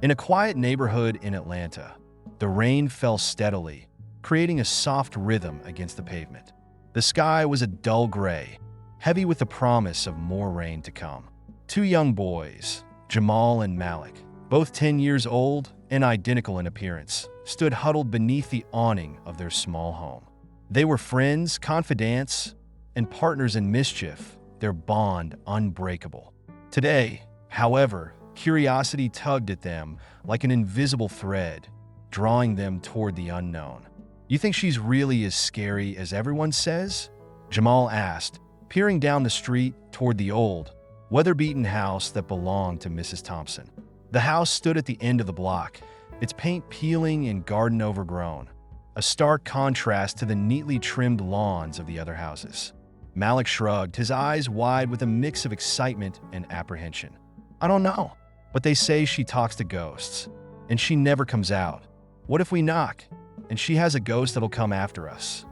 In a quiet neighborhood in Atlanta, the rain fell steadily, creating a soft rhythm against the pavement. The sky was a dull gray, heavy with the promise of more rain to come. Two young boys, Jamal and Malik, both 10 years old and identical in appearance, stood huddled beneath the awning of their small home. They were friends, confidants, and partners in mischief, their bond unbreakable. Today, however, curiosity tugged at them like an invisible thread, drawing them toward the unknown. "You think she's really as scary as everyone says?" Jamal asked, peering down the street toward the old, weather-beaten house that belonged to Mrs. Thompson. The house stood at the end of the block, its paint peeling and garden overgrown, a stark contrast to the neatly trimmed lawns of the other houses. Malik shrugged, his eyes wide with a mix of excitement and apprehension. "I don't know, but they say she talks to ghosts, and she never comes out. What if we knock, and she has a ghost that'll come after us?"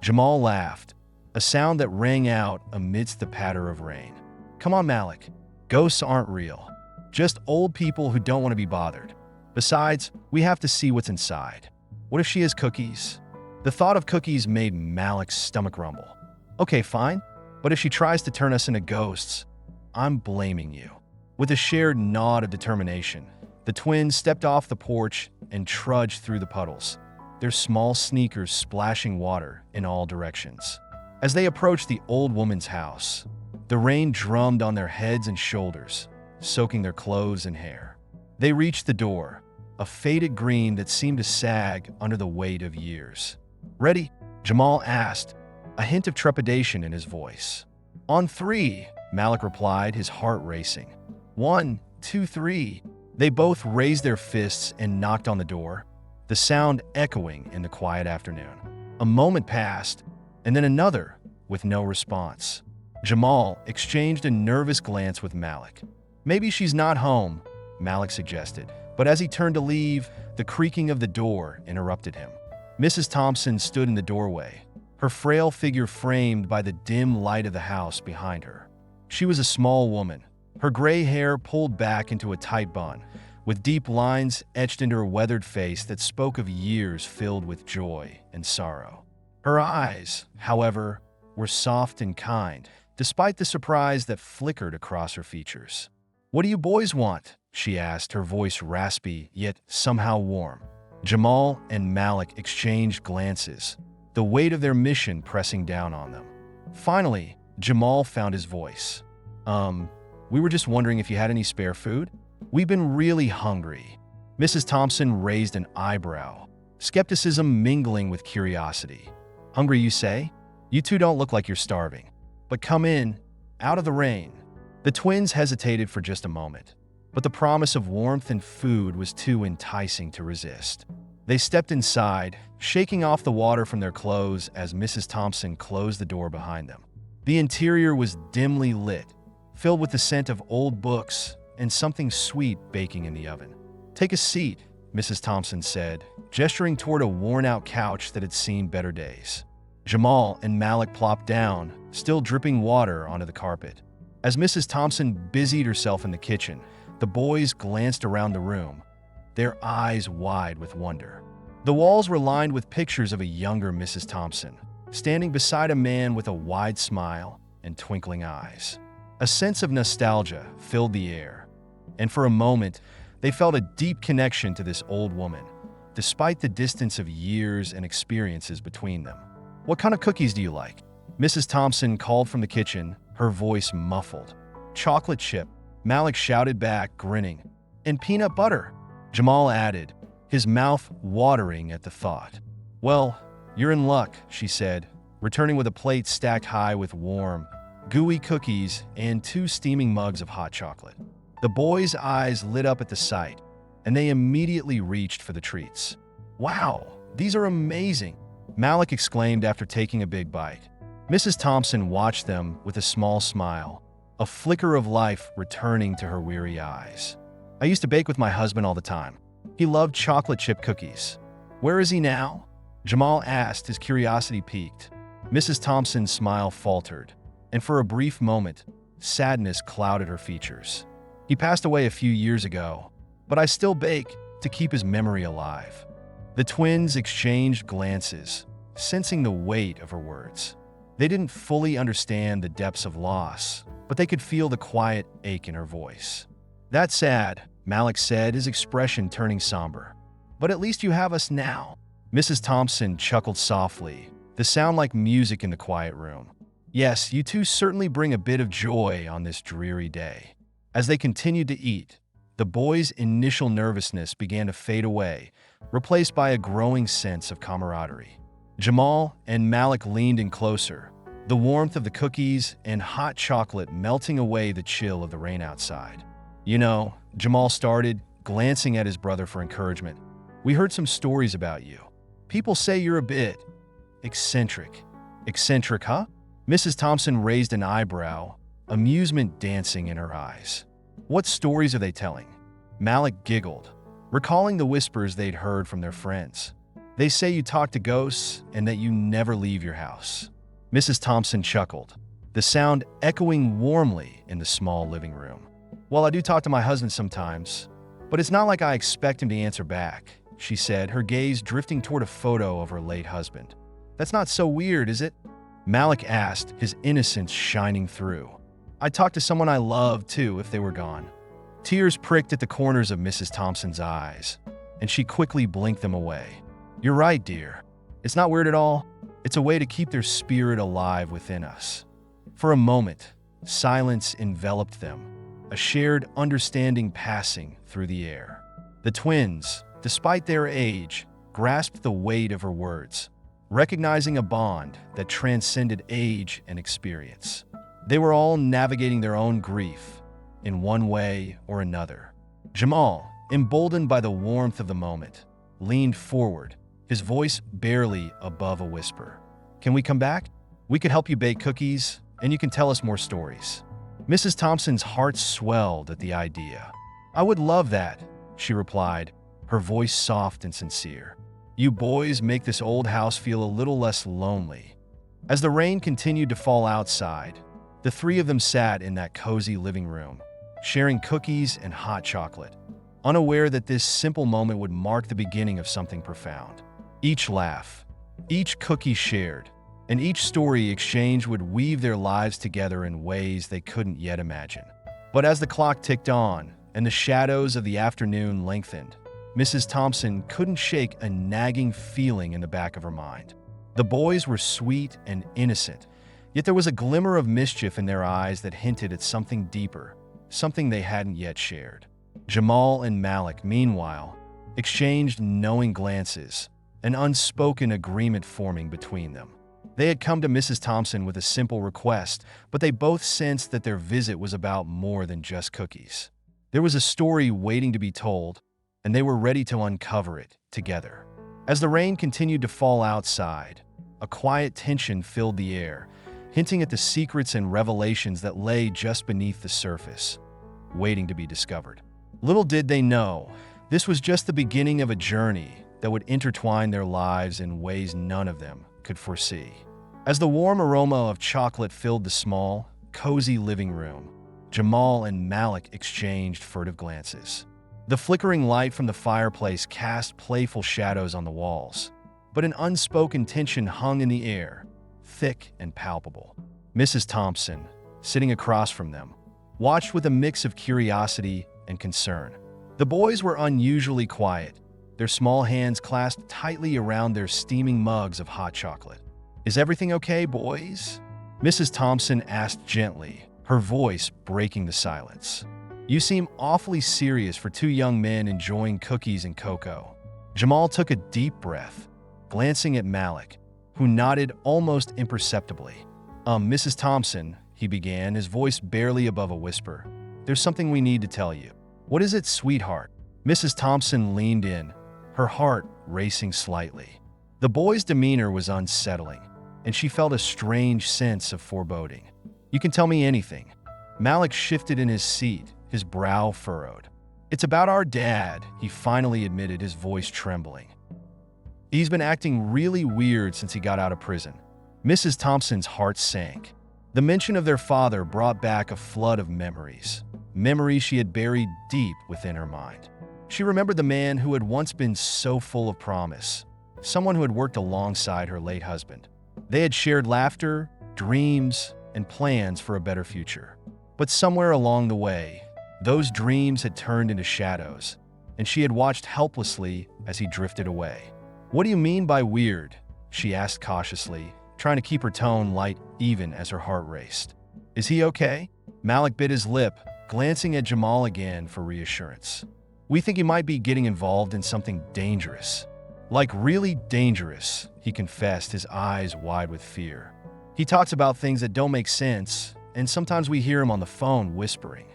Jamal laughed, a sound that rang out amidst the patter of rain. "Come on, Malik. Ghosts aren't real. Just old people who don't want to be bothered. Besides, we have to see what's inside. What if she has cookies?" The thought of cookies made Malik's stomach rumble. "Okay, fine, but if she tries to turn us into ghosts, I'm blaming you." With a shared nod of determination, the twins stepped off the porch and trudged through the puddles, their small sneakers splashing water in all directions. As they approached the old woman's house, the rain drummed on their heads and shoulders, soaking their clothes and hair. They reached the door, a faded green that seemed to sag under the weight of years. "Ready?" Jamal asked, a hint of trepidation in his voice. "On three," Malik replied, his heart racing. "1, 2, 3. They both raised their fists and knocked on the door, the sound echoing in the quiet afternoon. A moment passed, and then another, with no response. Jamal exchanged a nervous glance with Malik. "Maybe she's not home," Malik suggested, but as he turned to leave, the creaking of the door interrupted him. Mrs. Thompson stood in the doorway, her frail figure framed by the dim light of the house behind her. She was a small woman, her gray hair pulled back into a tight bun, with deep lines etched into her weathered face that spoke of years filled with joy and sorrow. Her eyes, however, were soft and kind, despite the surprise that flickered across her features. "What do you boys want?" she asked, her voice raspy yet somehow warm. Jamal and Malik exchanged glances, the weight of their mission pressing down on them. Finally, Jamal found his voice. We were just wondering if you had any spare food? We've been really hungry." Mrs. Thompson raised an eyebrow, skepticism mingling with curiosity. "Hungry, you say? You two don't look like you're starving. But come in, out of the rain." The twins hesitated for just a moment, but the promise of warmth and food was too enticing to resist. They stepped inside, shaking off the water from their clothes as Mrs. Thompson closed the door behind them. The interior was dimly lit, filled with the scent of old books and something sweet baking in the oven. "Take a seat," Mrs. Thompson said, gesturing toward a worn-out couch that had seen better days. Jamal and Malik plopped down, still dripping water onto the carpet. As Mrs. Thompson busied herself in the kitchen, the boys glanced around the room, their eyes wide with wonder. The walls were lined with pictures of a younger Mrs. Thompson, standing beside a man with a wide smile and twinkling eyes. A sense of nostalgia filled the air, and for a moment, they felt a deep connection to this old woman, despite the distance of years and experiences between them. "What kind of cookies do you like?" Mrs. Thompson called from the kitchen, her voice muffled. "Chocolate chip," Malik shouted back, grinning. "And peanut butter," Jamal added, his mouth watering at the thought. "Well, you're in luck," she said, returning with a plate stacked high with warm, gooey cookies and 2 steaming mugs of hot chocolate. The boys' eyes lit up at the sight, and they immediately reached for the treats. "Wow, these are amazing," Malik exclaimed after taking a big bite. Mrs. Thompson watched them with a small smile, a flicker of life returning to her weary eyes. "I used to bake with my husband all the time. He loved chocolate chip cookies." "Where is he now?" Jamal asked, his curiosity piqued. Mrs. Thompson's smile faltered, and for a brief moment, sadness clouded her features. "He passed away a few years ago. but I still bake to keep his memory alive." The twins exchanged glances, sensing the weight of her words. They didn't fully understand the depths of loss, but they could feel the quiet ache in her voice. "That's sad," Malik said, his expression turning somber. "But at least you have us now." Mrs. Thompson chuckled softly, the sound like music in the quiet room. "Yes, you two certainly bring a bit of joy on this dreary day." As they continued to eat, the boys' initial nervousness began to fade away, replaced by a growing sense of camaraderie. Jamal and Malik leaned in closer, the warmth of the cookies and hot chocolate melting away the chill of the rain outside. "You know," Jamal started, glancing at his brother for encouragement, "we heard some stories about you. People say you're a bit eccentric." "Eccentric, huh?" Mrs. Thompson raised an eyebrow, amusement dancing in her eyes. "What stories are they telling?" Malik giggled, recalling the whispers they'd heard from their friends. "They say you talk to ghosts and that you never leave your house." Mrs. Thompson chuckled, the sound echoing warmly in the small living room. "Well, I do talk to my husband sometimes, but it's not like I expect him to answer back," she said, her gaze drifting toward a photo of her late husband. "That's not so weird, is it?" Malik asked, his innocence shining through. "I talk to someone I love, too, if they were gone." Tears pricked at the corners of Mrs. Thompson's eyes, and she quickly blinked them away. "You're right, dear. It's not weird at all. It's a way to keep their spirit alive within us." For a moment, silence enveloped them, a shared understanding passing through the air. The twins, despite their age, grasped the weight of her words, recognizing a bond that transcended age and experience. They were all navigating their own grief, in one way or another. Jamal, emboldened by the warmth of the moment, leaned forward, his voice barely above a whisper. "Can we come back? We could help you bake cookies, and you can tell us more stories." Mrs. Thompson's heart swelled at the idea. "I would love that," she replied, her voice soft and sincere. "You boys make this old house feel a little less lonely." As the rain continued to fall outside, the three of them sat in that cozy living room, sharing cookies and hot chocolate, unaware that this simple moment would mark the beginning of something profound. Each laugh, each cookie shared, and each story exchanged would weave their lives together in ways they couldn't yet imagine. But as the clock ticked on and the shadows of the afternoon lengthened, Mrs. Thompson couldn't shake a nagging feeling in the back of her mind. The boys were sweet and innocent, yet there was a glimmer of mischief in their eyes that hinted at something deeper, something they hadn't yet shared. Jamal and Malik, meanwhile, exchanged knowing glances, an unspoken agreement forming between them. They had come to Mrs. Thompson with a simple request, but they both sensed that their visit was about more than just cookies. There was a story waiting to be told, and they were ready to uncover it together. As the rain continued to fall outside, a quiet tension filled the air, hinting at the secrets and revelations that lay just beneath the surface, waiting to be discovered. Little did they know, this was just the beginning of a journey that would intertwine their lives in ways none of them could foresee. As the warm aroma of chocolate filled the small, cozy living room, Jamal and Malik exchanged furtive glances. The flickering light from the fireplace cast playful shadows on the walls, but an unspoken tension hung in the air, thick and palpable. Mrs. Thompson, sitting across from them, watched with a mix of curiosity and concern. The boys were unusually quiet, their small hands clasped tightly around their steaming mugs of hot chocolate. "Is everything okay, boys?" Mrs. Thompson asked gently, her voice breaking the silence. "You seem awfully serious for two young men enjoying cookies and cocoa." Jamal took a deep breath, glancing at Malik, who nodded almost imperceptibly. Mrs. Thompson," he began, his voice barely above a whisper, "there's something we need to tell you." "What is it, sweetheart?" Mrs. Thompson leaned in, her heart racing slightly. The boy's demeanor was unsettling, and she felt a strange sense of foreboding. "You can tell me anything." Malik shifted in his seat, his brow furrowed. "It's about our dad," he finally admitted, his voice trembling. "He's been acting really weird since he got out of prison." Mrs. Thompson's heart sank. The mention of their father brought back a flood of memories she had buried deep within her mind. She remembered the man who had once been so full of promise, someone who had worked alongside her late husband. They had shared laughter, dreams, and plans for a better future. But somewhere along the way, those dreams had turned into shadows, and she had watched helplessly as he drifted away. "What do you mean by weird?" she asked cautiously, trying to keep her tone light even as her heart raced. "Is he okay?" Malik bit his lip, glancing at Jamal again for reassurance. "We think he might be getting involved in something dangerous." "Like really dangerous," he confessed, his eyes wide with fear. "He talks about things that don't make sense, and sometimes we hear him on the phone whispering.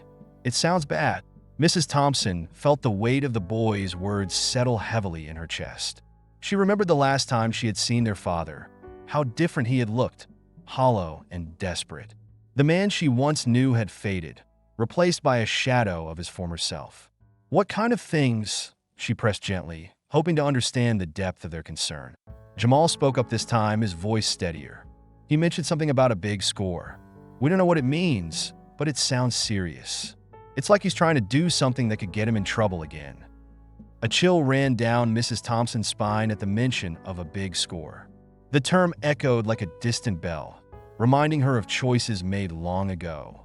It sounds bad." Mrs. Thompson felt the weight of the boy's words settle heavily in her chest. She remembered the last time she had seen their father, how different he had looked, hollow and desperate. The man she once knew had faded, replaced by a shadow of his former self. "What kind of things?" she pressed gently, hoping to understand the depth of their concern. Jamal spoke up this time, his voice steadier. He mentioned something about a big score. "We don't know what it means, but it sounds serious. It's like he's trying to do something that could get him in trouble again." A chill ran down Mrs. Thompson's spine at the mention of a big score. The term echoed like a distant bell, reminding her of choices made long ago.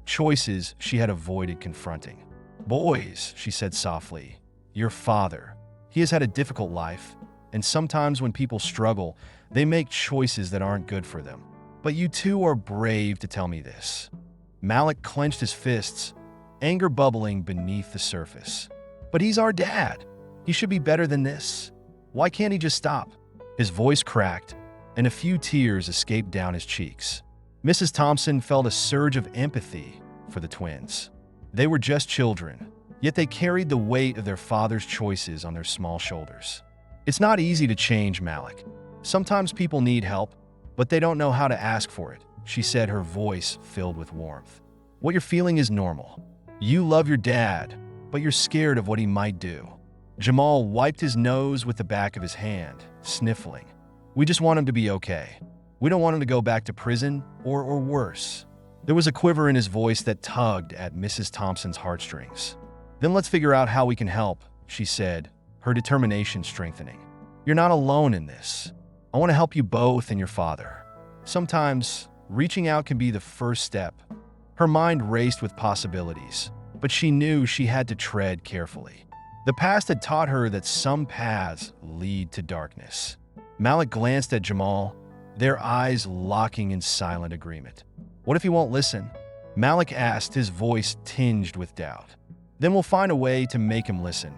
Choices she had avoided confronting. "Boys," she said softly, "your father. He has had a difficult life, and sometimes when people struggle, they make choices that aren't good for them. But you two are brave to tell me this." Malik clenched his fists, anger bubbling beneath the surface. "But he's our dad. He should be better than this. Why can't he just stop?" His voice cracked, and a few tears escaped down his cheeks. Mrs. Thompson felt a surge of empathy for the twins. They were just children, yet they carried the weight of their father's choices on their small shoulders. "It's not easy to change, Malik. Sometimes people need help, but they don't know how to ask for it," she said, her voice filled with warmth. "What you're feeling is normal. You love your dad, but you're scared of what he might do." Jamal wiped his nose with the back of his hand, sniffling. "We just want him to be okay. We don't want him to go back to prison or worse." There was a quiver in his voice that tugged at Mrs. Thompson's heartstrings. "Then let's figure out how we can help," she said, her determination strengthening. "You're not alone in this. I want to help you both and your father. Sometimes, reaching out can be the first step." Her mind raced with possibilities, but she knew she had to tread carefully. The past had taught her that some paths lead to darkness. Malik glanced at Jamal, their eyes locking in silent agreement. "What if he won't listen?" Malik asked, his voice tinged with doubt. "Then we'll find a way to make him listen,"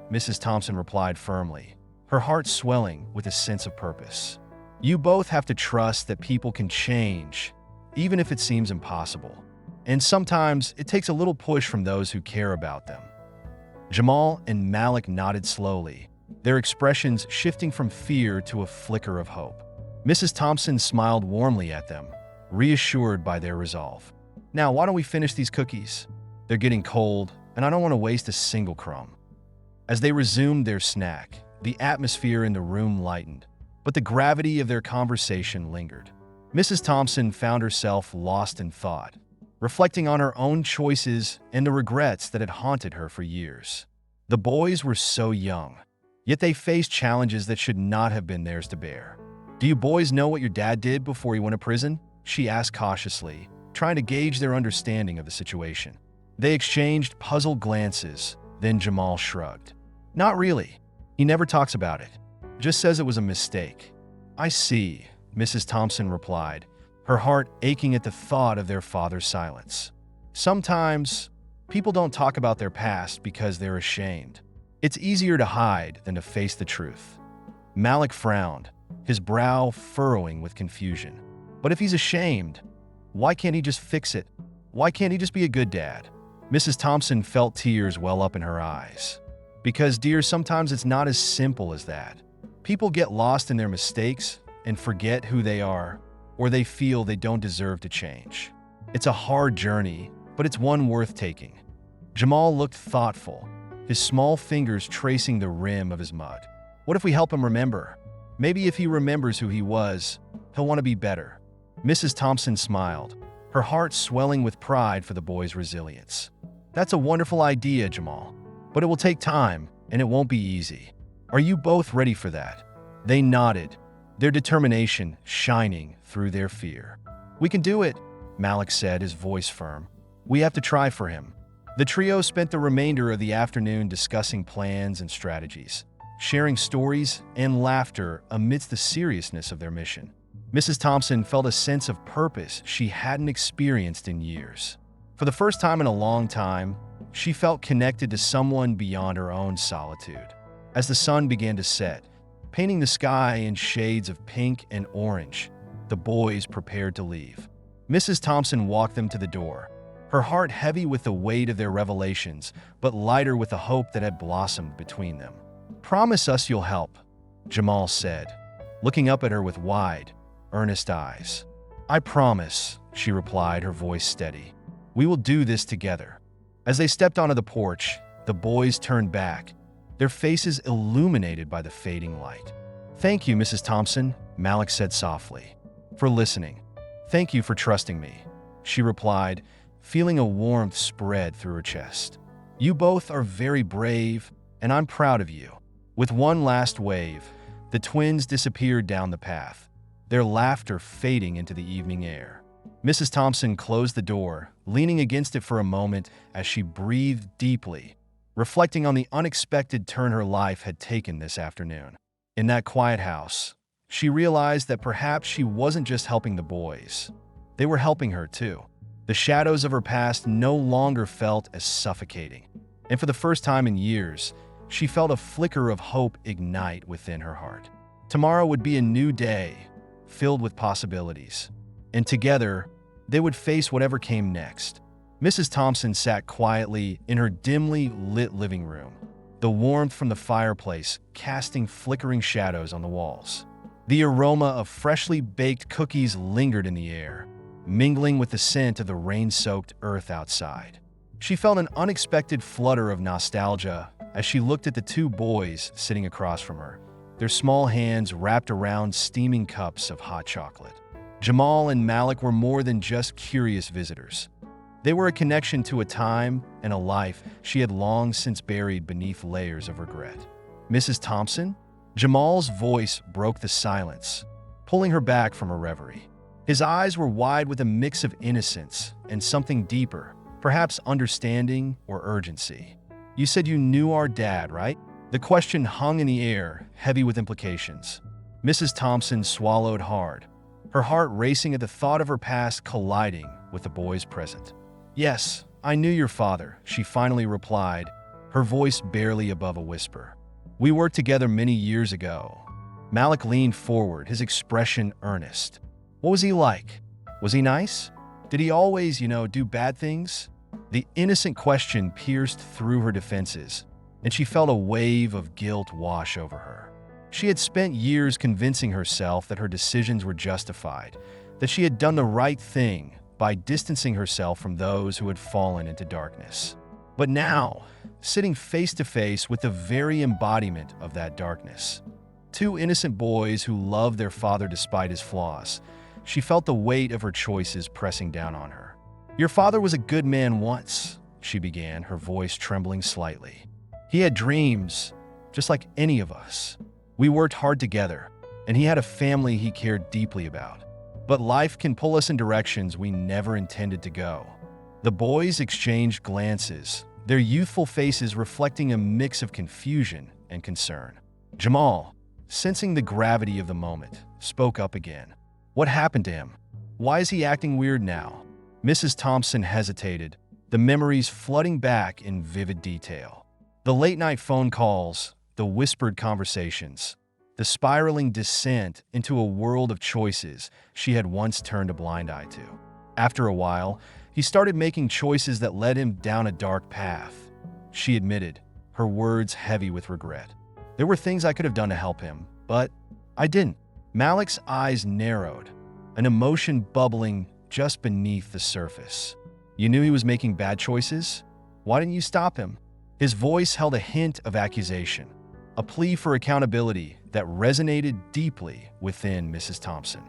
Mrs. Thompson replied firmly, her heart swelling with a sense of purpose. "You both have to trust that people can change, even if it seems impossible. And sometimes it takes a little push from those who care about them." Jamal and Malik nodded slowly, their expressions shifting from fear to a flicker of hope. Mrs. Thompson smiled warmly at them, reassured by their resolve. "Now, why don't we finish these cookies? They're getting cold, and I don't want to waste a single crumb." As they resumed their snack, the atmosphere in the room lightened, but the gravity of their conversation lingered. Mrs. Thompson found herself lost in thought, reflecting on her own choices and the regrets that had haunted her for years. The boys were so young, yet they faced challenges that should not have been theirs to bear. "Do you boys know what your dad did before he went to prison?" she asked cautiously, trying to gauge their understanding of the situation. They exchanged puzzled glances, then Jamal shrugged. "Not really. He never talks about it. Just says it was a mistake." "I see," Mrs. Thompson replied, her heart aching at the thought of their father's silence. "Sometimes, people don't talk about their past because they're ashamed. It's easier to hide than to face the truth." Malik frowned, his brow furrowing with confusion. "But if he's ashamed, why can't he just fix it? Why can't he just be a good dad?" Mrs. Thompson felt tears well up in her eyes. "Because, dear, sometimes it's not as simple as that. People get lost in their mistakes and forget who they are, or they feel they don't deserve to change. It's a hard journey, but it's one worth taking." Jamal looked thoughtful, his small fingers tracing the rim of his mug. "What if we help him remember? Maybe if he remembers who he was, he'll want to be better." Mrs. Thompson smiled, her heart swelling with pride for the boy's resilience. "That's a wonderful idea, Jamal. But it will take time, and it won't be easy. Are you both ready for that?" They nodded, their determination shining through their fear. "We can do it," Malik said, his voice firm. "We have to try for him." The trio spent the remainder of the afternoon discussing plans and strategies, sharing stories and laughter amidst the seriousness of their mission. Mrs. Thompson felt a sense of purpose she hadn't experienced in years. For the first time in a long time, she felt connected to someone beyond her own solitude. As the sun began to set, painting the sky in shades of pink and orange, the boys prepared to leave. Mrs. Thompson walked them to the door, her heart heavy with the weight of their revelations, but lighter with the hope that had blossomed between them. "Promise us you'll help," Jamal said, looking up at her with wide, earnest eyes. "I promise," she replied, her voice steady. "We will do this together." As they stepped onto the porch, the boys turned back, their faces illuminated by the fading light. "Thank you, Mrs. Thompson," Malik said softly, "for listening. Thank you for trusting me," she replied, feeling a warmth spread through her chest. "You both are very brave, and I'm proud of you." With one last wave, the twins disappeared down the path, their laughter fading into the evening air. Mrs. Thompson closed the door, leaning against it for a moment as she breathed deeply, reflecting on the unexpected turn her life had taken this afternoon. In that quiet house, she realized that perhaps she wasn't just helping the boys. They were helping her too. The shadows of her past no longer felt as suffocating, and for the first time in years, she felt a flicker of hope ignite within her heart. Tomorrow would be a new day, filled with possibilities, and together, they would face whatever came next. Mrs. Thompson sat quietly in her dimly lit living room, the warmth from the fireplace casting flickering shadows on the walls. The aroma of freshly baked cookies lingered in the air, mingling with the scent of the rain-soaked earth outside. She felt an unexpected flutter of nostalgia as she looked at the two boys sitting across from her, their small hands wrapped around steaming cups of hot chocolate. Jamal and Malik were more than just curious visitors. They were a connection to a time and a life she had long since buried beneath layers of regret. "Mrs. Thompson?" Jamal's voice broke the silence, pulling her back from her reverie. His eyes were wide with a mix of innocence and something deeper, perhaps understanding or urgency. "You said you knew our dad, right?" The question hung in the air, heavy with implications. Mrs. Thompson swallowed hard, her heart racing at the thought of her past colliding with the boy's present. "Yes, I knew your father," she finally replied, her voice barely above a whisper. "We worked together many years ago." Malik leaned forward, his expression earnest. "What was he like? Was he nice? Did he always, do bad things?" The innocent question pierced through her defenses, and she felt a wave of guilt wash over her. She had spent years convincing herself that her decisions were justified, that she had done the right thing by distancing herself from those who had fallen into darkness. But now, sitting face to face with the very embodiment of that darkness, two innocent boys who loved their father despite his flaws, she felt the weight of her choices pressing down on her. "Your father was a good man once," she began, her voice trembling slightly. "He had dreams, just like any of us. We worked hard together, and he had a family he cared deeply about. But life can pull us in directions we never intended to go." The boys exchanged glances, their youthful faces reflecting a mix of confusion and concern. Jamal, sensing the gravity of the moment, spoke up again. "What happened to him? Why is he acting weird now?" Mrs. Thompson hesitated, the memories flooding back in vivid detail. The late-night phone calls, the whispered conversations, the spiraling descent into a world of choices she had once turned a blind eye to. After a while, he started making choices that led him down a dark path, she admitted, her words heavy with regret. "There were things I could have done to help him, but I didn't." Malik's eyes narrowed, an emotion bubbling just beneath the surface. "You knew he was making bad choices? Why didn't you stop him?" His voice held a hint of accusation, a plea for accountability that resonated deeply within Mrs. Thompson.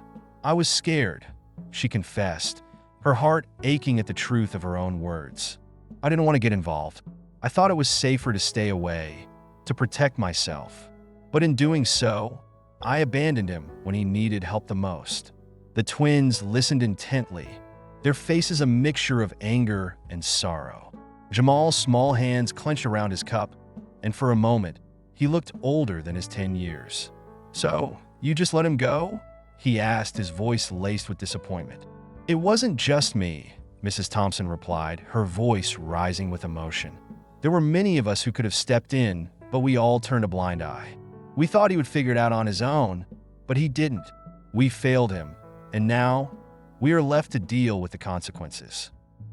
"I was scared," she confessed, her heart aching at the truth of her own words. "I didn't want to get involved." I thought it was safer to stay away, to protect myself. But in doing so, I abandoned him when he needed help the most." The twins listened intently, their faces a mixture of anger and sorrow. Jamal's small hands clenched around his cup, and for a moment, he looked older than his 10 years. "So, you just let him go?" he asked, his voice laced with disappointment. "It wasn't just me," Mrs. Thompson replied, her voice rising with emotion. "There were many of us who could have stepped in, but we all turned a blind eye. We thought he would figure it out on his own, but he didn't. We failed him, and now we are left to deal with the consequences."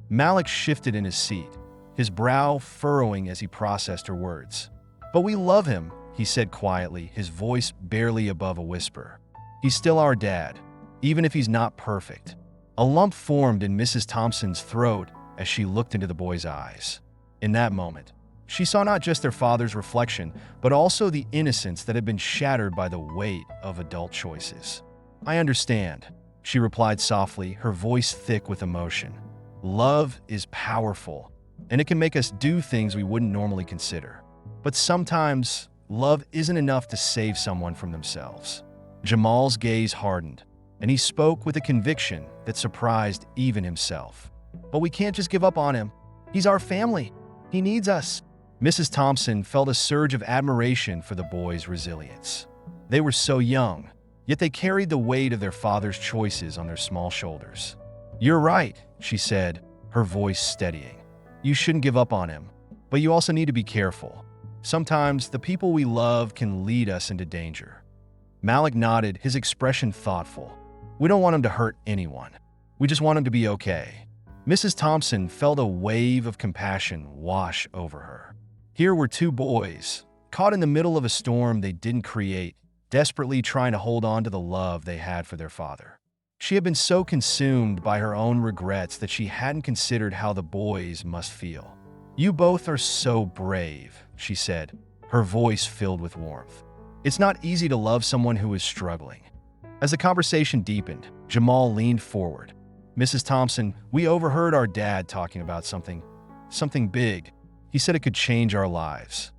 Malik shifted in his seat, his brow furrowing as he processed her words. "But we love him," he said quietly, his voice barely above a whisper. "He's still our dad, even if he's not perfect." A lump formed in Mrs. Thompson's throat as she looked into the boy's eyes. In that moment, she saw not just their father's reflection, but also the innocence that had been shattered by the weight of adult choices. "I understand," she replied softly, her voice thick with emotion. "Love is powerful, and it can make us do things we wouldn't normally consider. But sometimes, love isn't enough to save someone from themselves." Jamal's gaze hardened, and he spoke with a conviction that surprised even himself. "But we can't just give up on him. He's our family. He needs us." Mrs. Thompson felt a surge of admiration for the boys' resilience. They were so young, yet they carried the weight of their father's choices on their small shoulders. "You're right," she said, her voice steadying. "You shouldn't give up on him, but you also need to be careful. Sometimes the people we love can lead us into danger." Malik nodded, his expression thoughtful. "We don't want him to hurt anyone. We just want him to be okay." Mrs. Thompson felt a wave of compassion wash over her. Here were two boys, caught in the middle of a storm they didn't create, desperately trying to hold on to the love they had for their father. She had been so consumed by her own regrets that she hadn't considered how the boys must feel. "You both are so brave," she said, her voice filled with warmth. "It's not easy to love someone who is struggling." As the conversation deepened, Jamal leaned forward. "Mrs. Thompson, we overheard our dad talking about something big. He said it could change our lives."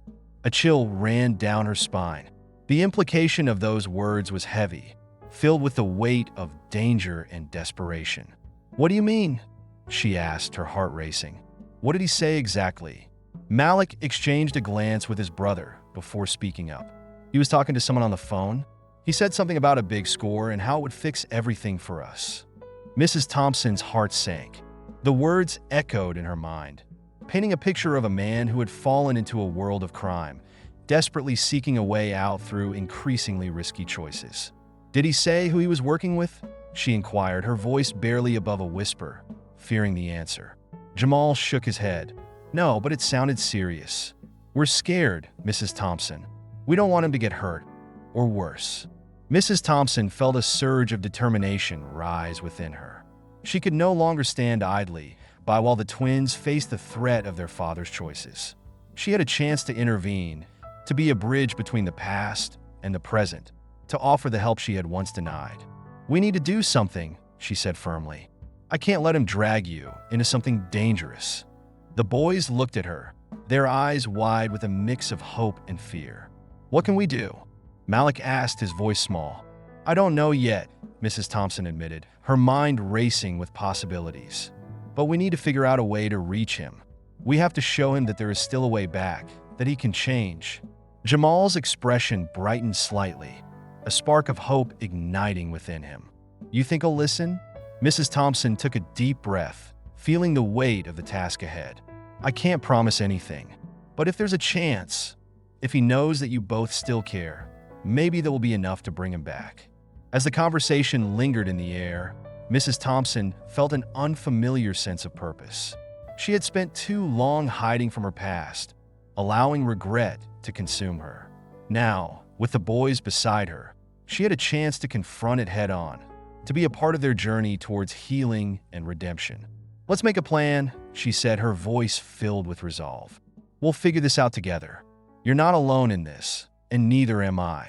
A chill ran down her spine. The implication of those words was heavy, filled with the weight of danger and desperation. "What do you mean?" she asked, her heart racing. "What did he say exactly?" Malik exchanged a glance with his brother before speaking up. "He was talking to someone on the phone. He said something about a big score and how it would fix everything for us." Mrs. Thompson's heart sank. The words echoed in her mind, painting a picture of a man who had fallen into a world of crime, desperately seeking a way out through increasingly risky choices. "Did he say who he was working with?" she inquired, her voice barely above a whisper, fearing the answer. Jamal shook his head. "No, but it sounded serious. We're scared, Mrs. Thompson. We don't want him to get hurt, or worse." Mrs. Thompson felt a surge of determination rise within her. She could no longer stand idly by while the twins faced the threat of their father's choices. She had a chance to intervene, to be a bridge between the past and the present, to offer the help she had once denied. "We need to do something," she said firmly. "I can't let him drag you into something dangerous." The boys looked at her, their eyes wide with a mix of hope and fear. "What can we do?" Malik asked, his voice small. "I don't know yet," Mrs. Thompson admitted, her mind racing with possibilities. "But we need to figure out a way to reach him. We have to show him that there is still a way back, that he can change." Jamal's expression brightened slightly, a spark of hope igniting within him. "You think he'll listen?" Mrs. Thompson took a deep breath, feeling the weight of the task ahead. "I can't promise anything, but if there's a chance, if he knows that you both still care, maybe that will be enough to bring him back." As the conversation lingered in the air, Mrs. Thompson felt an unfamiliar sense of purpose. She had spent too long hiding from her past, allowing regret to consume her. Now, with the boys beside her, she had a chance to confront it head-on, to be a part of their journey towards healing and redemption. "Let's make a plan," she said, her voice filled with resolve. "We'll figure this out together. You're not alone in this, and neither am I."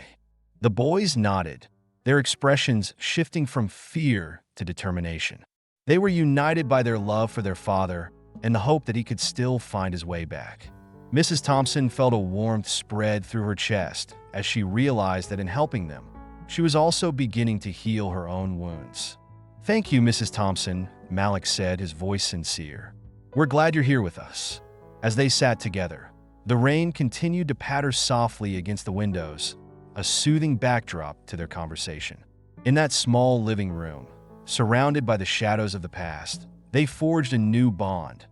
The boys nodded, their expressions shifting from fear to determination. They were united by their love for their father and the hope that he could still find his way back. Mrs. Thompson felt a warmth spread through her chest as she realized that in helping them, she was also beginning to heal her own wounds. "Thank you, Mrs. Thompson," Malik said, his voice sincere. "We're glad you're here with us." As they sat together, the rain continued to patter softly against the windows, a soothing backdrop to their conversation. In that small living room, surrounded by the shadows of the past, they forged a new bond,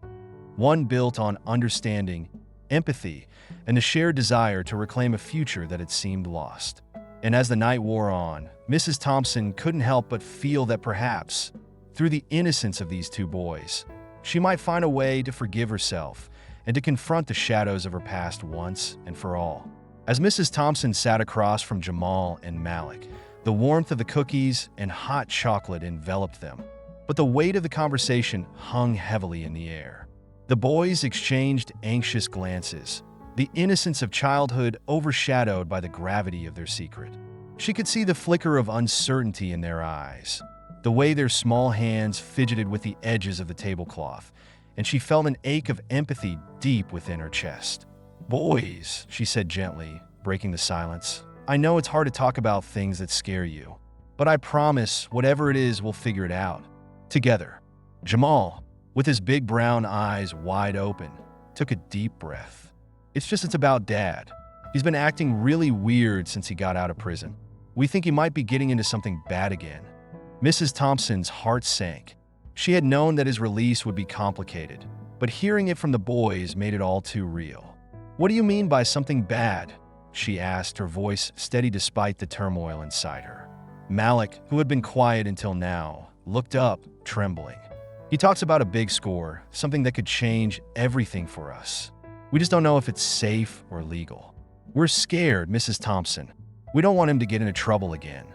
one built on understanding, empathy, and the shared desire to reclaim a future that had seemed lost. And as the night wore on, Mrs. Thompson couldn't help but feel that perhaps, through the innocence of these two boys, she might find a way to forgive herself and to confront the shadows of her past once and for all. As Mrs. Thompson sat across from Jamal and Malik, the warmth of the cookies and hot chocolate enveloped them, but the weight of the conversation hung heavily in the air. The boys exchanged anxious glances, the innocence of childhood overshadowed by the gravity of their secret. She could see the flicker of uncertainty in their eyes, the way their small hands fidgeted with the edges of the tablecloth, and she felt an ache of empathy deep within her chest. "Boys," she said gently, breaking the silence, "I know it's hard to talk about things that scare you, but I promise whatever it is, we'll figure it out. Together." Jamal, with his big brown eyes wide open, took a deep breath. It's about Dad. He's been acting really weird since he got out of prison. We think he might be getting into something bad again." Mrs. Thompson's heart sank. She had known that his release would be complicated, but hearing it from the boys made it all too real. "What do you mean by something bad?" she asked, her voice steady despite the turmoil inside her. Malik, who had been quiet until now, looked up, trembling. "He talks about a big score, something that could change everything for us. We just don't know if it's safe or legal. We're scared, Mrs. Thompson. We don't want him to get into trouble again."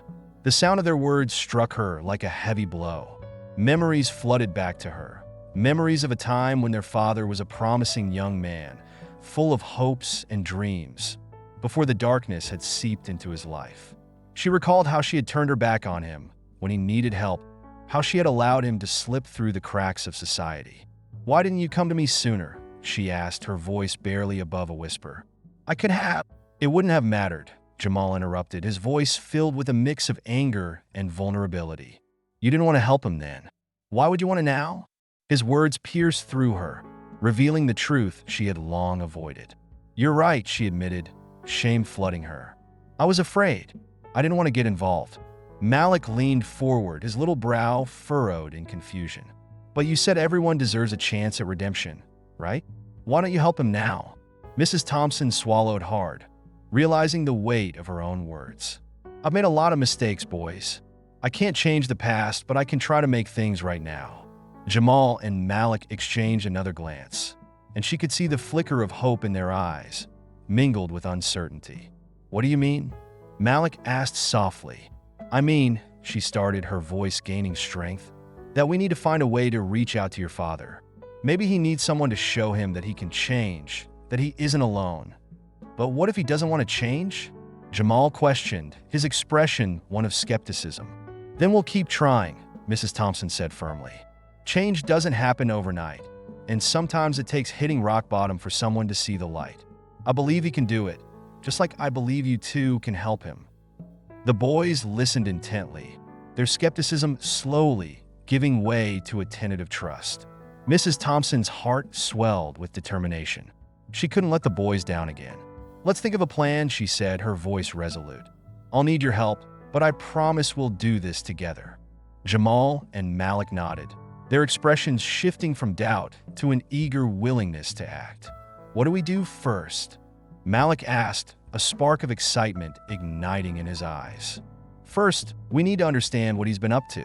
The sound of their words struck her like a heavy blow. Memories flooded back to her. Memories of a time when their father was a promising young man, full of hopes and dreams, before the darkness had seeped into his life. She recalled how she had turned her back on him when he needed help, how she had allowed him to slip through the cracks of society. "Why didn't you come to me sooner?" she asked, her voice barely above a whisper. "I could have." "It wouldn't have mattered," Jamal interrupted, his voice filled with a mix of anger and vulnerability. "You didn't want to help him then. Why would you want to now?" His words pierced through her, revealing the truth she had long avoided. "You're right," she admitted, shame flooding her. "I was afraid. I didn't want to get involved." Malik leaned forward, his little brow furrowed in confusion. "But you said everyone deserves a chance at redemption, right? Why don't you help him now?" Mrs. Thompson swallowed hard, realizing the weight of her own words. "I've made a lot of mistakes, boys. I can't change the past, but I can try to make things right now." Jamal and Malik exchanged another glance, and she could see the flicker of hope in their eyes, mingled with uncertainty. "What do you mean?" Malik asked softly. "I mean," she started, her voice gaining strength, "that we need to find a way to reach out to your father. Maybe he needs someone to show him that he can change, that he isn't alone." "But what if he doesn't want to change?" Jamal questioned, his expression one of skepticism. "Then we'll keep trying," Mrs. Thompson said firmly. "Change doesn't happen overnight, and sometimes it takes hitting rock bottom for someone to see the light. I believe he can do it, just like I believe you two can help him." The boys listened intently, their skepticism slowly giving way to a tentative trust. Mrs. Thompson's heart swelled with determination. She couldn't let the boys down again. "Let's think of a plan," she said, her voice resolute. "I'll need your help, but I promise we'll do this together." Jamal and Malik nodded, their expressions shifting from doubt to an eager willingness to act. "What do we do first?" Malik asked, a spark of excitement igniting in his eyes. "First, we need to understand what he's been up to."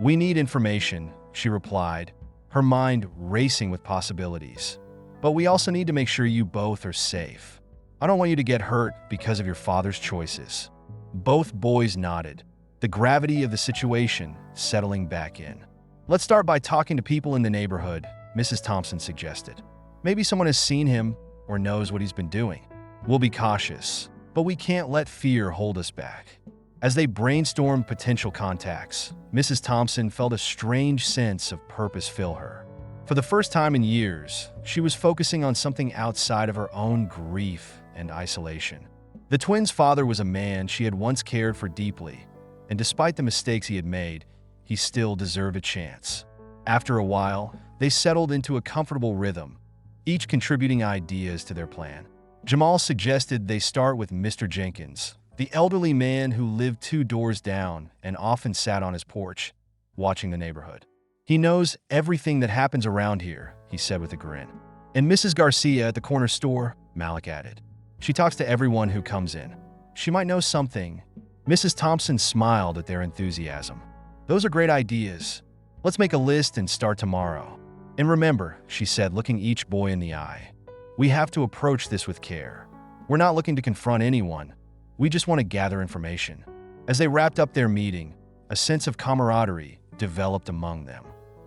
"We need information," she replied, her mind racing with possibilities. "But we also need to make sure you both are safe. I don't want you to get hurt because of your father's choices." Both boys nodded, the gravity of the situation settling back in. "Let's start by talking to people in the neighborhood," Mrs. Thompson suggested. "Maybe someone has seen him or knows what he's been doing. We'll be cautious, but we can't let fear hold us back." As they brainstormed potential contacts, Mrs. Thompson felt a strange sense of purpose fill her. For the first time in years, she was focusing on something outside of her own grief and isolation. The twins' father was a man she had once cared for deeply, and despite the mistakes he had made, he still deserved a chance. After a while, they settled into a comfortable rhythm, each contributing ideas to their plan. Jamal suggested they start with Mr. Jenkins, the elderly man who lived 2 doors down and often sat on his porch, watching the neighborhood. "He knows everything that happens around here," he said with a grin. "And Mrs. Garcia at the corner store," Malik added. "She talks to everyone who comes in. She might know something." Mrs. Thompson smiled at their enthusiasm. "Those are great ideas. Let's make a list and start tomorrow. And remember," she said, looking each boy in the eye, "we have to approach this with care. We're not looking to confront anyone. We just want to gather information." As they wrapped up their meeting, a sense of camaraderie developed among them.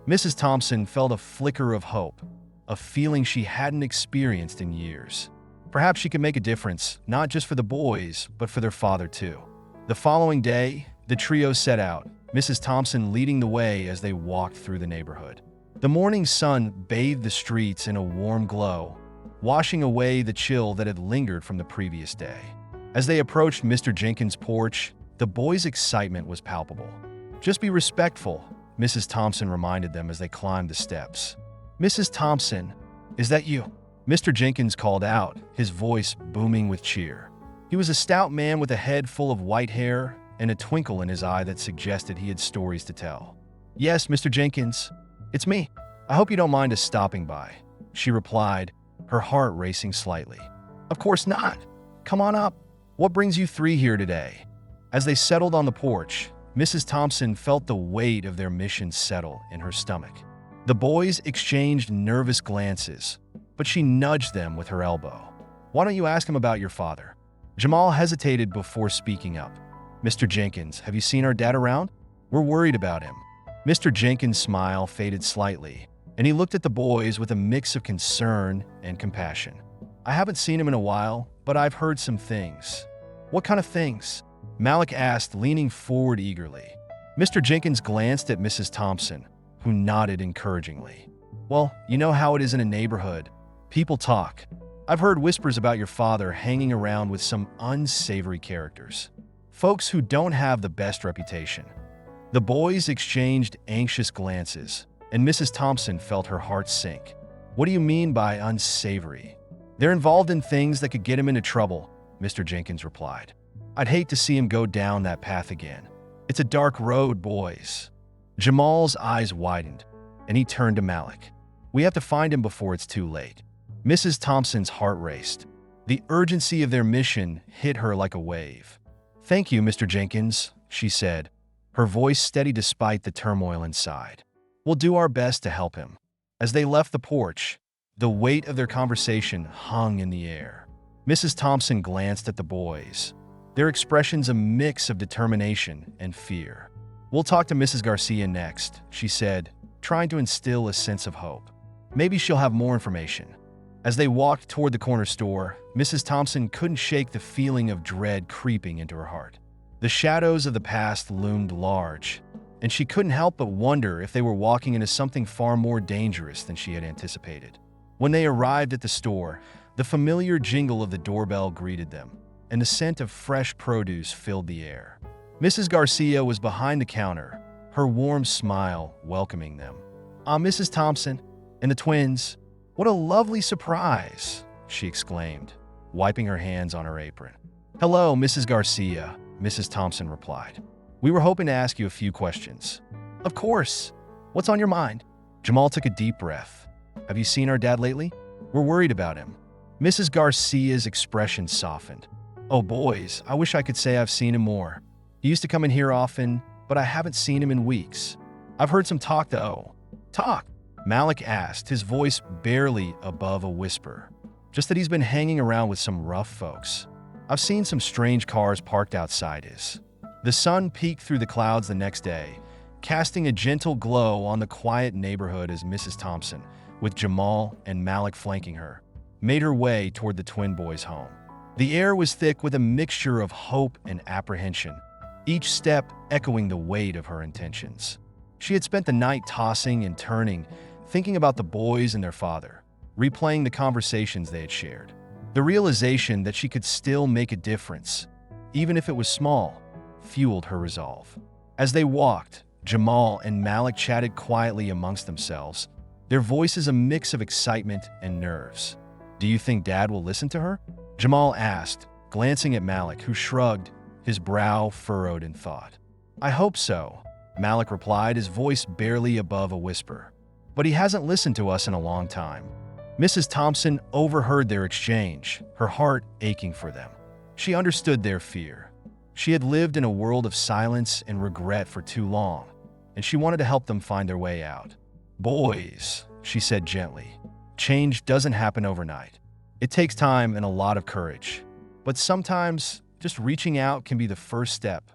Mrs. Thompson felt a flicker of hope, a feeling she hadn't experienced in years. Perhaps she could make a difference, not just for the boys, but for their father too. The following day, the trio set out, Mrs. Thompson leading the way as they walked through the neighborhood. The morning sun bathed the streets in a warm glow, washing away the chill that had lingered from the previous day. As they approached Mr. Jenkins' porch, the boys' excitement was palpable. "Just be respectful," Mrs. Thompson reminded them as they climbed the steps. "Mrs. Thompson, is that you?" Mr. Jenkins called out, his voice booming with cheer. He was a stout man with a head full of white hair and a twinkle in his eye that suggested he had stories to tell. "Yes, Mr. Jenkins, it's me. I hope you don't mind us stopping by," she replied, her heart racing slightly. "Of course not. Come on up. What brings you 3 here today?" As they settled on the porch, Mrs. Thompson felt the weight of their mission settle in her stomach. The boys exchanged nervous glances, but she nudged them with her elbow. "Why don't you ask him about your father?" Jamal hesitated before speaking up. "Mr. Jenkins, have you seen our dad around? We're worried about him." Mr. Jenkins' smile faded slightly, and he looked at the boys with a mix of concern and compassion. "I haven't seen him in a while, but I've heard some things." "What kind of things?" Malik asked, leaning forward eagerly. Mr. Jenkins glanced at Mrs. Thompson, who nodded encouragingly. "Well, you know how it is in a neighborhood. People talk. I've heard whispers about your father hanging around with some unsavory characters. Folks who don't have the best reputation." The boys exchanged anxious glances, and Mrs. Thompson felt her heart sink. "What do you mean by unsavory?" "They're involved in things that could get him into trouble," Mr. Jenkins replied. "I'd hate to see him go down that path again. It's a dark road, boys." Jamal's eyes widened, and he turned to Malik. "We have to find him before it's too late." Mrs. Thompson's heart raced. The urgency of their mission hit her like a wave. "Thank you, Mr. Jenkins," she said, her voice steady despite the turmoil inside. "We'll do our best to help him." As they left the porch, the weight of their conversation hung in the air. Mrs. Thompson glanced at the boys, their expressions a mix of determination and fear. "We'll talk to Mrs. Garcia next," she said, trying to instill a sense of hope. "Maybe she'll have more information." As they walked toward the corner store, Mrs. Thompson couldn't shake the feeling of dread creeping into her heart. The shadows of the past loomed large, and she couldn't help but wonder if they were walking into something far more dangerous than she had anticipated. When they arrived at the store, the familiar jingle of the doorbell greeted them, and the scent of fresh produce filled the air. Mrs. Garcia was behind the counter, her warm smile welcoming them. "Ah, Mrs. Thompson and the twins, what a lovely surprise," she exclaimed, wiping her hands on her apron. "Hello, Mrs. Garcia," Mrs. Thompson replied. "We were hoping to ask you a few questions." "Of course. What's on your mind?" Jamal took a deep breath. "Have you seen our dad lately? We're worried about him." Mrs. Garcia's expression softened. "Oh, boys, I wish I could say I've seen him more. He used to come in here often, but I haven't seen him in weeks. I've heard some talk though." "Talk?" Malik asked, his voice barely above a whisper. "Just that he's been hanging around with some rough folks. I've seen some strange cars parked outside his." The sun peeked through the clouds the next day, casting a gentle glow on the quiet neighborhood as Mrs. Thompson, with Jamal and Malik flanking her, made her way toward the twin boys' home. The air was thick with a mixture of hope and apprehension, each step echoing the weight of her intentions. She had spent the night tossing and turning, thinking about the boys and their father, replaying the conversations they had shared. The realization that she could still make a difference, even if it was small, fueled her resolve. As they walked, Jamal and Malik chatted quietly amongst themselves, their voices a mix of excitement and nerves. "Do you think Dad will listen to her?" Jamal asked, glancing at Malik, who shrugged, his brow furrowed in thought. "I hope so," Malik replied, his voice barely above a whisper. "But he hasn't listened to us in a long time." Mrs. Thompson overheard their exchange, her heart aching for them. She understood their fear. She had lived in a world of silence and regret for too long, and she wanted to help them find their way out. "Boys," she said gently, "change doesn't happen overnight. It takes time and a lot of courage. But sometimes, just reaching out can be the first step."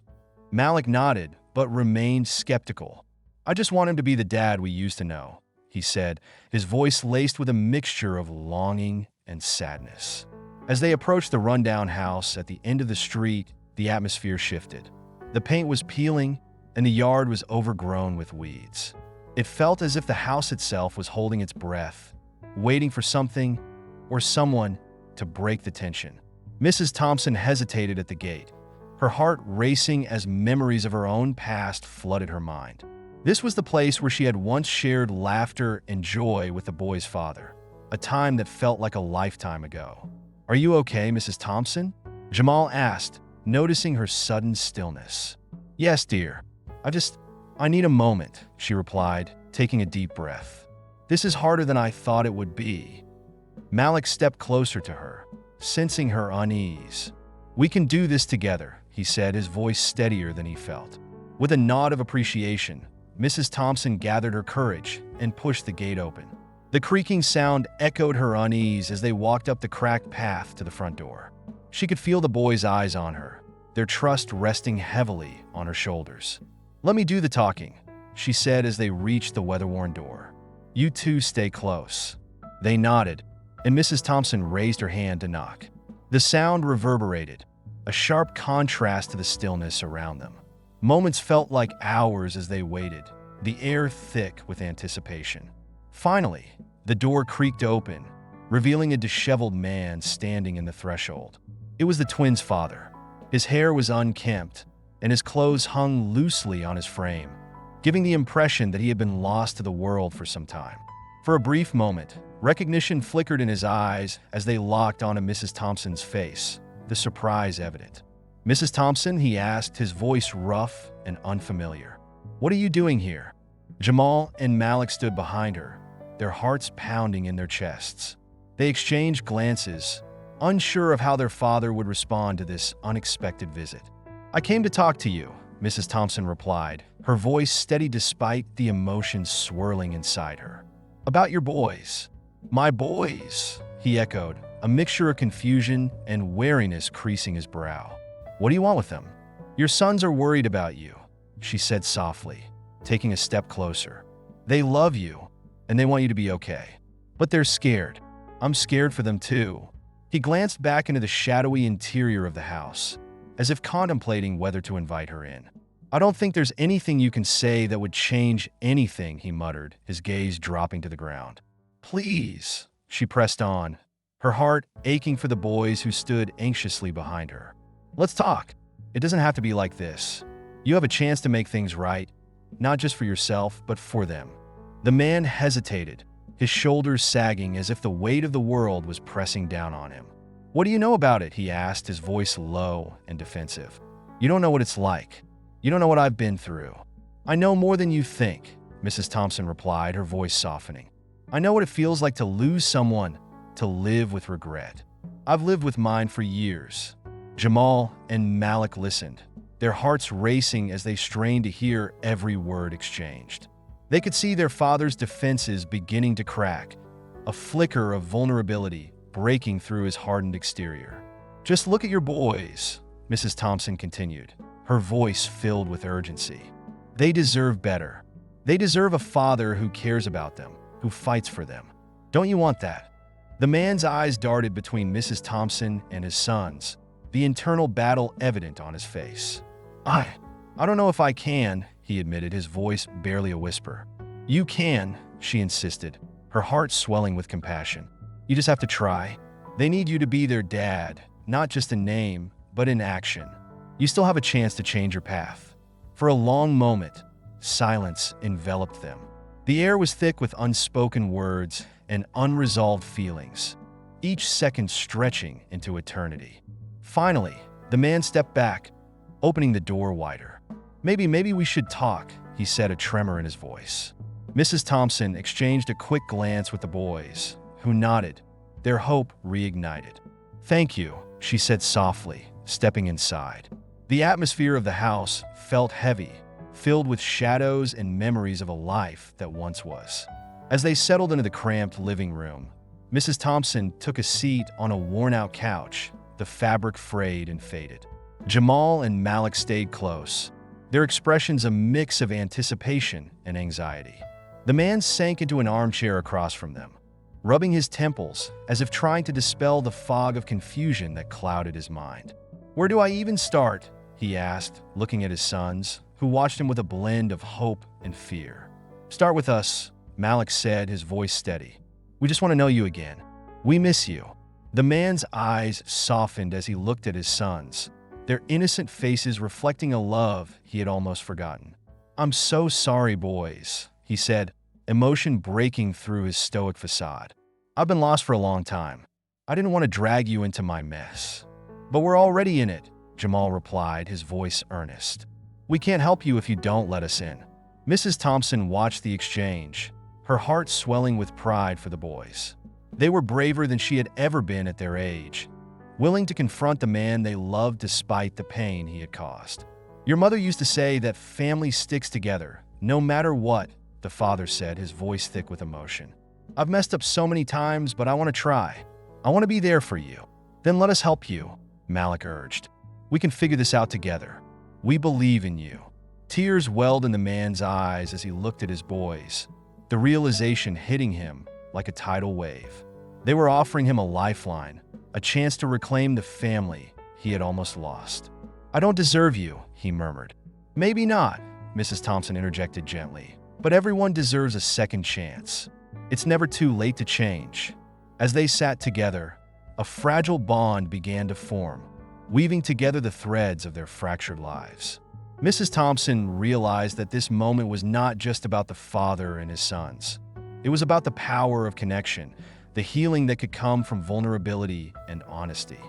Malik nodded, but remained skeptical. "I just want him to be the dad we used to know," he said, his voice laced with a mixture of longing and sadness. As they approached the rundown house at the end of the street, the atmosphere shifted. The paint was peeling, and the yard was overgrown with weeds. It felt as if the house itself was holding its breath, waiting for something or someone to break the tension. Mrs. Thompson hesitated at the gate, her heart racing as memories of her own past flooded her mind. This was the place where she had once shared laughter and joy with the boy's father, a time that felt like a lifetime ago. "Are you okay, Mrs. Thompson?" Jamal asked, noticing her sudden stillness. "Yes, dear. I need a moment," she replied, taking a deep breath. "This is harder than I thought it would be." Malik stepped closer to her, sensing her unease. "We can do this together," he said, his voice steadier than he felt. With a nod of appreciation, Mrs. Thompson gathered her courage and pushed the gate open. The creaking sound echoed her unease as they walked up the cracked path to the front door. She could feel the boys' eyes on her, their trust resting heavily on her shoulders. "Let me do the talking," she said as they reached the weather-worn door. "You two stay close." They nodded, and Mrs. Thompson raised her hand to knock. The sound reverberated, a sharp contrast to the stillness around them. Moments felt like hours as they waited, the air thick with anticipation. Finally, the door creaked open, revealing a disheveled man standing in the threshold. It was the twins' father. His hair was unkempt, and his clothes hung loosely on his frame, giving the impression that he had been lost to the world for some time. For a brief moment, recognition flickered in his eyes as they locked onto Mrs. Thompson's face, the surprise evident. "Mrs. Thompson," he asked, his voice rough and unfamiliar. "What are you doing here?" Jamal and Malik stood behind her, their hearts pounding in their chests. They exchanged glances, unsure of how their father would respond to this unexpected visit. "I came to talk to you," Mrs. Thompson replied, her voice steady despite the emotions swirling inside her. "About your boys." "My boys," he echoed, a mixture of confusion and wariness creasing his brow. "What do you want with them?" "Your sons are worried about you," she said softly, taking a step closer. "They love you, and they want you to be okay. But they're scared. I'm scared for them too." He glanced back into the shadowy interior of the house, as if contemplating whether to invite her in. "I don't think there's anything you can say that would change anything," he muttered, his gaze dropping to the ground. "Please," she pressed on, her heart aching for the boys who stood anxiously behind her. "Let's talk. It doesn't have to be like this. You have a chance to make things right, not just for yourself, but for them." The man hesitated, his shoulders sagging as if the weight of the world was pressing down on him. "What do you know about it?" he asked, his voice low and defensive. "You don't know what it's like. You don't know what I've been through." "I know more than you think," Mrs. Thompson replied, her voice softening. "I know what it feels like to lose someone, to live with regret. I've lived with mine for years." Jamal and Malik listened, their hearts racing as they strained to hear every word exchanged. They could see their father's defenses beginning to crack, a flicker of vulnerability breaking through his hardened exterior. "Just look at your boys," Mrs. Thompson continued, her voice filled with urgency. "They deserve better. They deserve a father who cares about them, who fights for them. Don't you want that?" The man's eyes darted between Mrs. Thompson and his sons, the internal battle evident on his face. I don't know if I can," he admitted, his voice barely a whisper. "You can," she insisted, her heart swelling with compassion. "You just have to try. They need you to be their dad, not just in name, but in action. You still have a chance to change your path." For a long moment, silence enveloped them. The air was thick with unspoken words and unresolved feelings, each second stretching into eternity. Finally, the man stepped back, opening the door wider. Maybe we should talk," he said, a tremor in his voice. Mrs. Thompson exchanged a quick glance with the boys, who nodded, their hope reignited. "Thank you," she said softly, stepping inside. The atmosphere of the house felt heavy, filled with shadows and memories of a life that once was. As they settled into the cramped living room, Mrs. Thompson took a seat on a worn-out couch, the fabric frayed and faded. Jamal and Malik stayed close, their expressions a mix of anticipation and anxiety. The man sank into an armchair across from them, rubbing his temples as if trying to dispel the fog of confusion that clouded his mind. "Where do I even start?" he asked, looking at his sons, who watched him with a blend of hope and fear. "Start with us," Malik said, his voice steady. "We just want to know you again. We miss you." The man's eyes softened as he looked at his sons, their innocent faces reflecting a love he had almost forgotten. "I'm so sorry, boys," he said, emotion breaking through his stoic facade. "I've been lost for a long time. I didn't want to drag you into my mess." "But we're already in it," Jamal replied, his voice earnest. "We can't help you if you don't let us in." Mrs. Thompson watched the exchange, her heart swelling with pride for the boys. They were braver than she had ever been at their age, willing to confront the man they loved despite the pain he had caused. "Your mother used to say that family sticks together, no matter what," the father said, his voice thick with emotion. "I've messed up so many times, but I want to try. I want to be there for you." "Then let us help you," Malik urged. "We can figure this out together. We believe in you." Tears welled in the man's eyes as he looked at his boys, the realization hitting him like a tidal wave. They were offering him a lifeline, a chance to reclaim the family he had almost lost. "I don't deserve you," he murmured. "Maybe not," Mrs. Thompson interjected gently, "but everyone deserves a second chance. It's never too late to change." As they sat together, a fragile bond began to form, weaving together the threads of their fractured lives. Mrs. Thompson realized that this moment was not just about the father and his sons. It was about the power of connection, the healing that could come from vulnerability and honesty.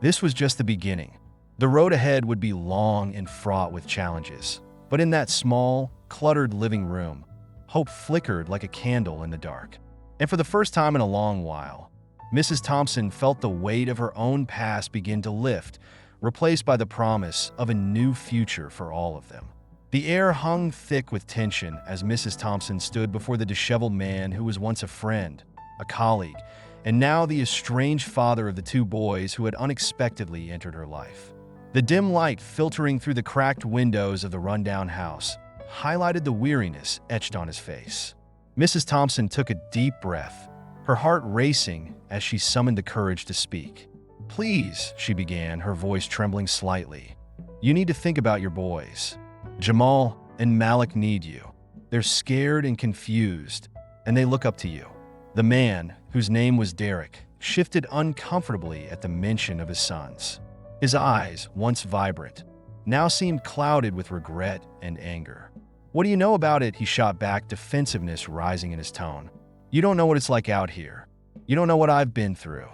This was just the beginning. The road ahead would be long and fraught with challenges. But in that small, cluttered living room, hope flickered like a candle in the dark. And for the first time in a long while, Mrs. Thompson felt the weight of her own past begin to lift, replaced by the promise of a new future for all of them. The air hung thick with tension as Mrs. Thompson stood before the disheveled man who was once a friend, a colleague, and now the estranged father of the two boys who had unexpectedly entered her life. The dim light filtering through the cracked windows of the rundown house highlighted the weariness etched on his face. Mrs. Thompson took a deep breath, her heart racing as she summoned the courage to speak. "Please," she began, her voice trembling slightly. "You need to think about your boys. Jamal and Malik need you. They're scared and confused, and they look up to you." The man, whose name was Derek, shifted uncomfortably at the mention of his sons. His eyes, once vibrant, now seemed clouded with regret and anger. "What do you know about it?" he shot back, defensiveness rising in his tone. "You don't know what it's like out here. You don't know what I've been through."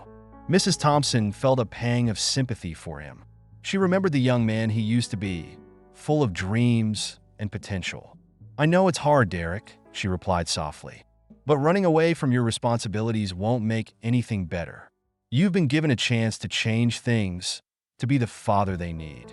Mrs. Thompson felt a pang of sympathy for him. She remembered the young man he used to be, full of dreams and potential. "I know it's hard, Derek," she replied softly. "But running away from your responsibilities won't make anything better. You've been given a chance to change things, to be the father they need."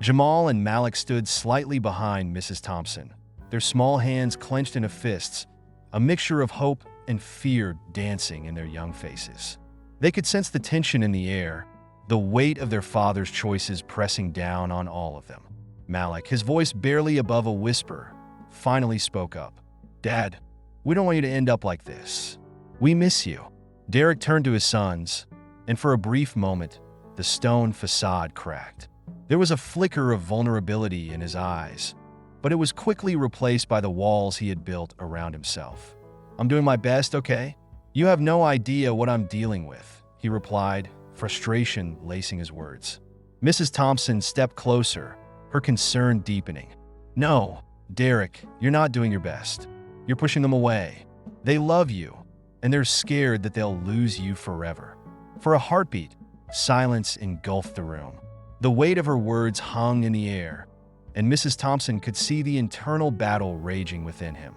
Jamal and Malik stood slightly behind Mrs. Thompson, their small hands clenched into fists, a mixture of hope and fear dancing in their young faces. They could sense the tension in the air, the weight of their father's choices pressing down on all of them. Malik, his voice barely above a whisper, finally spoke up. "Dad, we don't want you to end up like this. We miss you." Derek turned to his sons, and for a brief moment, the stone facade cracked. There was a flicker of vulnerability in his eyes, but it was quickly replaced by the walls he had built around himself. I'm doing my best, okay? You have no idea what I'm dealing with, he replied, frustration lacing his words. Mrs. Thompson stepped closer, her concern deepening. No, Derek, you're not doing your best. You're pushing them away. They love you, and they're scared that they'll lose you forever. For a heartbeat, silence engulfed the room. The weight of her words hung in the air, and Mrs. Thompson could see the internal battle raging within him.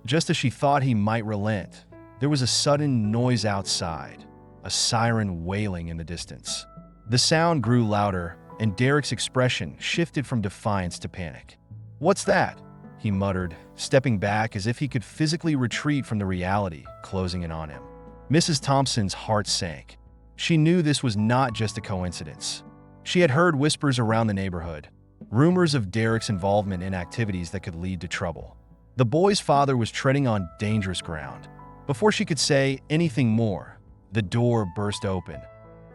Just as she thought he might relent, there was a sudden noise outside, a siren wailing in the distance. The sound grew louder, and Derek's expression shifted from defiance to panic. "What's that?" he muttered, stepping back as if he could physically retreat from the reality closing in on him. Mrs. Thompson's heart sank. She knew this was not just a coincidence. She had heard whispers around the neighborhood, rumors of Derek's involvement in activities that could lead to trouble. The boy's father was treading on dangerous ground. Before she could say anything more, the door burst open,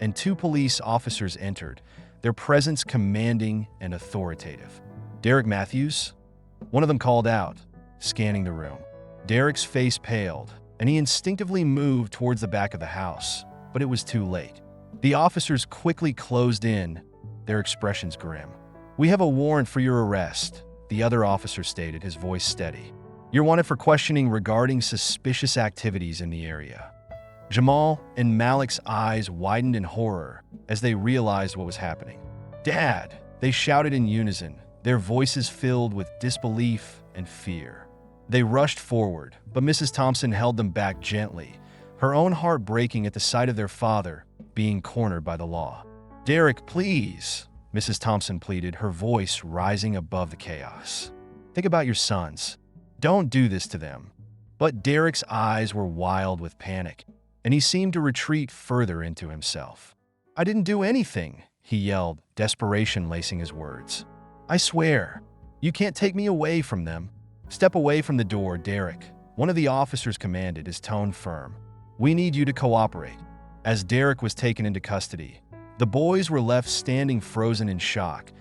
and two police officers entered, their presence commanding and authoritative. "Derek Matthews?" One of them called out, scanning the room. Derek's face paled, and he instinctively moved towards the back of the house, but it was too late. The officers quickly closed in, their expressions grim. "We have a warrant for your arrest," the other officer stated, his voice steady. "You're wanted for questioning regarding suspicious activities in the area." Jamal and Malik's eyes widened in horror as they realized what was happening. "Dad!" they shouted in unison, their voices filled with disbelief and fear. They rushed forward, but Mrs. Thompson held them back gently, her own heart breaking at the sight of their father being cornered by the law. "Derek, please," Mrs. Thompson pleaded, her voice rising above the chaos. "Think about your sons. Don't do this to them." But Derek's eyes were wild with panic, and he seemed to retreat further into himself. "I didn't do anything," he yelled, desperation lacing his words. "I swear, you can't take me away from them." "Step away from the door, Derek," one of the officers commanded, his tone firm. "We need you to cooperate." As Derek was taken into custody, the boys were left standing frozen in shock,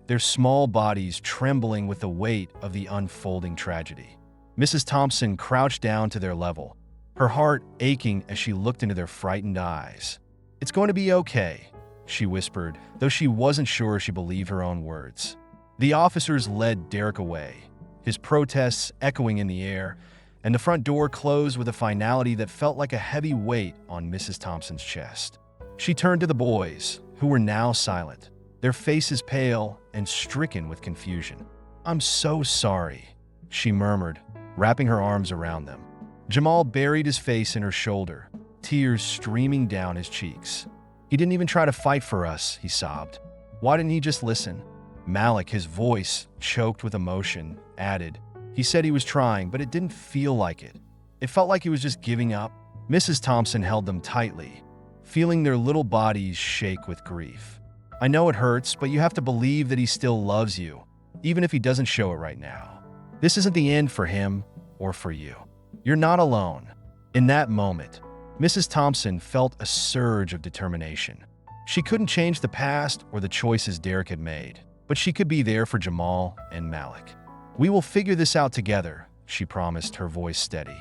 their small bodies trembling with the weight of the unfolding tragedy. Mrs. Thompson crouched down to their level, her heart aching as she looked into their frightened eyes. "It's going to be okay," she whispered, though she wasn't sure she believed her own words. The officers led Derek away, his protests echoing in the air, and the front door closed with a finality that felt like a heavy weight on Mrs. Thompson's chest. She turned to the boys, who were now silent, their faces pale and stricken with confusion. "I'm so sorry," she murmured, wrapping her arms around them. Jamal buried his face in her shoulder, tears streaming down his cheeks. "He didn't even try to fight for us," he sobbed. "Why didn't he just listen?" Malik, his voice choked with emotion, added, "He said he was trying, but it didn't feel like it. It felt like he was just giving up." Mrs. Thompson held them tightly, feeling their little bodies shake with grief. "I know it hurts, but you have to believe that he still loves you, even if he doesn't show it right now. This isn't the end for him or for you. You're not alone." In that moment, Mrs. Thompson felt a surge of determination. She couldn't change the past or the choices Derek had made, but she could be there for Jamal and Malik. "We will figure this out together," she promised, her voice steady.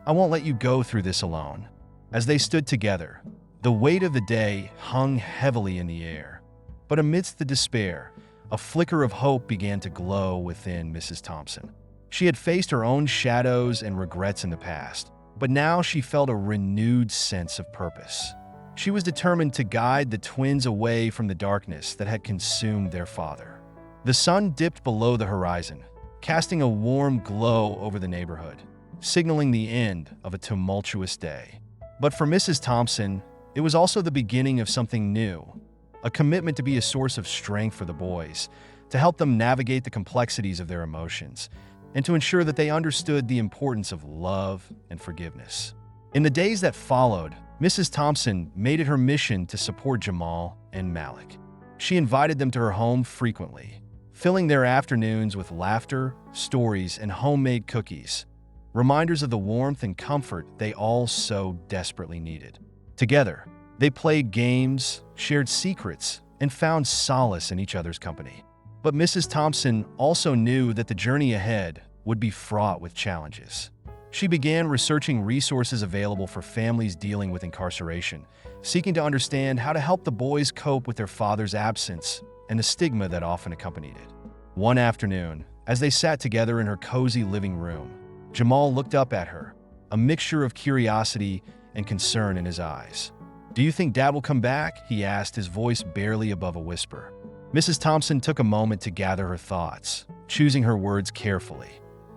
"I won't let you go through this alone." As they stood together, the weight of the day hung heavily in the air. But amidst the despair, a flicker of hope began to glow within Mrs. Thompson. She had faced her own shadows and regrets in the past, but now she felt a renewed sense of purpose. She was determined to guide the twins away from the darkness that had consumed their father. The sun dipped below the horizon, casting a warm glow over the neighborhood, signaling the end of a tumultuous day. But for Mrs. Thompson, it was also the beginning of something new, a commitment to be a source of strength for the boys, to help them navigate the complexities of their emotions, and to ensure that they understood the importance of love and forgiveness. In the days that followed, Mrs. Thompson made it her mission to support Jamal and Malik. She invited them to her home frequently, filling their afternoons with laughter, stories, and homemade cookies, reminders of the warmth and comfort they all so desperately needed. Together, they played games, shared secrets, and found solace in each other's company. But Mrs. Thompson also knew that the journey ahead would be fraught with challenges. She began researching resources available for families dealing with incarceration, seeking to understand how to help the boys cope with their father's absence and the stigma that often accompanied it. One afternoon, as they sat together in her cozy living room, Jamal looked up at her, a mixture of curiosity and concern in his eyes. "Do you think Dad will come back?" he asked, his voice barely above a whisper. Mrs. Thompson took a moment to gather her thoughts, choosing her words carefully.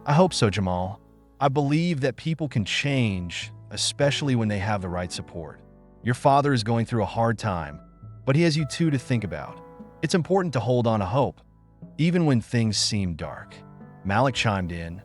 "I hope so, Jamal. I believe that people can change, especially when they have the right support. Your father is going through a hard time, but he has you two to think about. It's important to hold on to hope, even when things seem dark." Malik chimed in,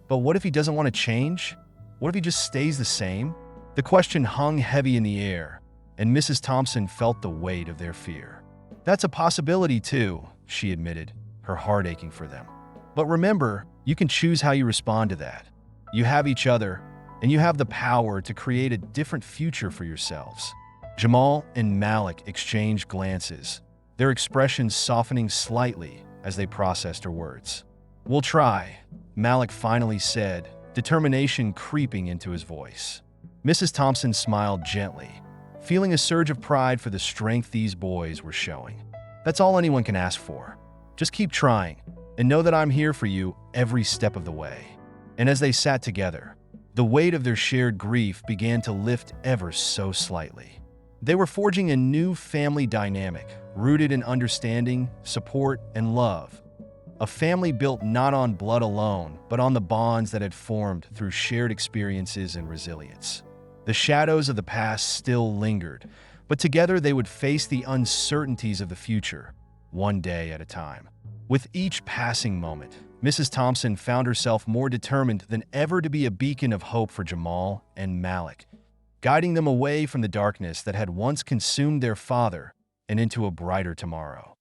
"But what if he doesn't want to change? What if he just stays the same?" The question hung heavy in the air, and Mrs. Thompson felt the weight of their fear. "That's a possibility too," she admitted, her heart aching for them. "But remember, you can choose how you respond to that. You have each other, and you have the power to create a different future for yourselves." Jamal and Malik exchanged glances, their expressions softening slightly as they processed her words. "We'll try," Malik finally said, determination creeping into his voice. Mrs. Thompson smiled gently, feeling a surge of pride for the strength these boys were showing. "That's all anyone can ask for. Just keep trying, and know that I'm here for you every step of the way." And as they sat together, the weight of their shared grief began to lift ever so slightly. They were forging a new family dynamic, rooted in understanding, support, and love. A family built not on blood alone, but on the bonds that had formed through shared experiences and resilience. The shadows of the past still lingered, but together they would face the uncertainties of the future, one day at a time. With each passing moment, Mrs. Thompson found herself more determined than ever to be a beacon of hope for Jamal and Malik, guiding them away from the darkness that had once consumed their father and into a brighter tomorrow.